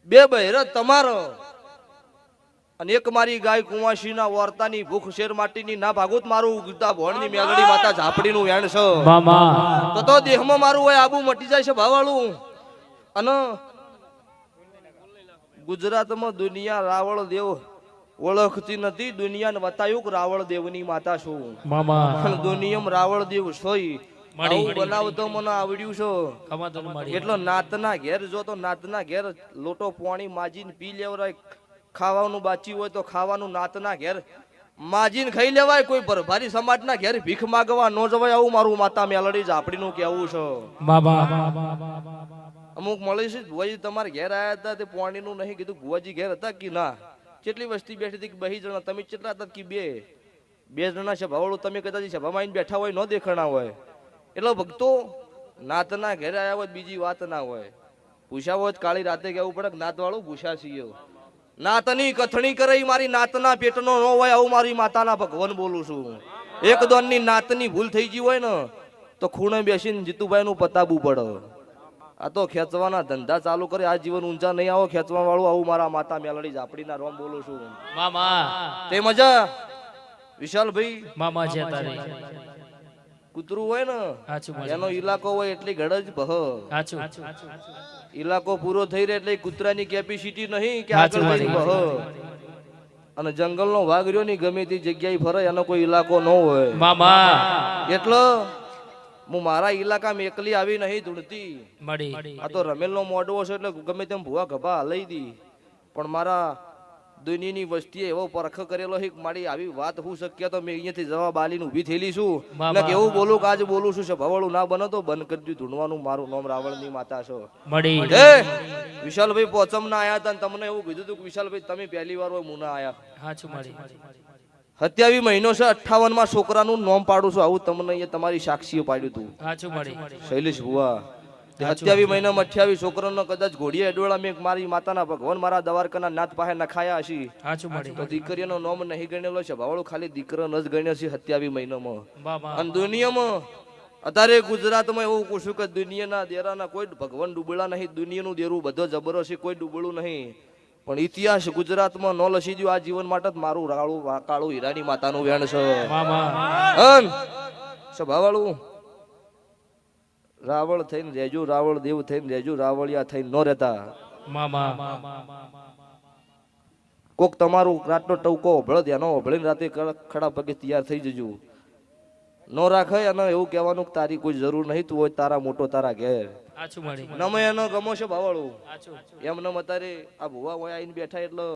બે બહેર તમારો અને એક મારી ગાય કુંવાસીના વર્તાની ભૂખ શેર માટીની ના ભાગુત મારું ઉગતા ભોણની મેલડી માતા ઝાપડીનું વેણ છે મામા તો દેહમાં મારું હોય આબુ મટી જાય છે ભાવાળું. અને ગુજરાતમાં દુનિયા રાવળ દેવ ઓળખતી નથી, દુનિયાને બતાવ્યું કે રાવળ દેવની માતા છું મામા. દુનિયામાં રાવળ દેવ સોય બનાવતો મને આવડ્યું છે. એટલો નાતના ઘેર જો તો નાતના ઘેર લોટો પાણી માજીને પી લેવરાય, ખાવાનું બાચી હોય તો ખાવાનું નાતના ઘેર માજીને ખાઈ લેવાય. કોઈ ભરભારી સમાજના ઘેર ભીખ માગવા ન જવાય, આવું મારું માતા મેલડી ઝાપડીનું કેવું છે. અમુક મળે છે ભુવાજી તમારે ઘેર આયા હતા તે પાણીનું નહીં કીધું. ભુવાજી ઘેર હતા કે ના? કેટલી વસ્તી બેઠી હતી? 2 જણા. તમે કેટલા હતા? કે 2 જણા છે ભાવળું. તમે કદાચ સભામાં આવીને બેઠા હોય, ન દેખાણા હોય. એટલે ભક્તો નાતના ઘેર આવ્યા હોય બીજી વાત ના હોય. પૂછ્યા હોય કાળી રાતે કેવું પડે નાત વાળું પૂછ્યા છીએ. નાતની કથણી કરે મારી નાતના પેટનો ન હોય, આવું મારી માતાના ભગવાન બોલું છું. એક દોનની નાતની ભૂલ થઈ ગઈ હોય ને તો ખૂણે બેસીને જીતુભાઈ નું પતાબું પડે. આ તો ખેંચવાના ધંધા ચાલુ કરે, આ જીવન ઊંચા નહીં આવો ખેંચવા વાળું. આવું મારા માતા મેલડી ઝાપડીના રોમ બોલું છું મામા. તે મજા વિશાલભાઈ મામા છે તારી. કૂતરું હોય ને એનો ઇલાકો હોય એટલી ગળજ ભહ. ઇલાકો પૂરો થઈ રહે એટલે કૂતરાની કેપેસિટી નહીં કે આગળ વધી ભહ. અને જંગલનો વાઘ રહ્યો ની ગમે તે જગ્યાએ ફરે, એનો કોઈ ઇલાકો ન હોય મામા. એટલે હું મારા ઇલાકામાં એકલી આવી નહીં ધૂળતી. આ તો રમેલ નો મોડવો છે એટલે ગમે તેમ ભૂવા ગભા લઈ દી. પણ મારા દુનિયાની વસ્તીએ એવો પરખ કરેલો છે મારી આવી વાત હું શક્ય તો મેં અહીંયાથી જવાબ આલીને ઊભી થયેલી છું. ને કેવું બોલું કે આજે બોલું છું ભવાળું ના બનો તો બંધ કરી દીધું ઢૂંઢવાનું. મારું નામ રાવળની માતા છો. વિશાલભાઈ પોચમ ના આયા હતા, તમને એવું કીધું હતું કે વિશાલભાઈ તમે પહેલી વાર હોય મુના આયા. 27 મહિનો છે, 58 માં છોકરાનું નામ પાડું છું. આવું તમને અહીંયા તમારી સાક્ષીઓ પાડ્યું હતું શૈલેષ ભુવા. 27 મહિનામાં 28 છોકરાનો કદાચ ઘોડિયા એડવાળા મેં મારી માતાના ભગવાન મારા દ્વારકાના નાથ પાસે નખાયા હશે. તો દીકરીનો નામ નહીં ગણેલો છે ભાવળું, ખાલી દીકરો ન જ ગણ્યો છે 27 મહિનામાં. અને દુનિયામાં અત્યારે ગુજરાતમાં એવું પૂછું કે દુનિયાના દેરાના કોઈ ભગવાન ડૂબળા નહીં. દુનિયાનું દેરું બધો જબરો છે, કોઈ ડૂબળું નહીં. પણ ઇતિહાસ ગુજરાતમાં ન લસી દઉં આ જીવન માટે જ મારું કાળું હીરાની માતાનું વેણ છે ભાવાળું. રાવળ થઈને રહેજો, રાવળ દેવ થઈને રહેજો, રાવળિયા થઈને ન રહેતા કોક તમારું રાતનો ટવકો ઓભળ ધ્યાનો ઓભળીને રાતે ખડા પગે તૈયાર થઈ જજો. ન રાખે અને એવું કહેવાનું કે તારી કોઈ જરૂર નહીં, તું હોય તારા મોટો તારા ઘેર. નમે એનો ગમો છે ભાવાળું. એમ નમ અત્યારે આ ભુવા હોય આવીને બેઠા એટલે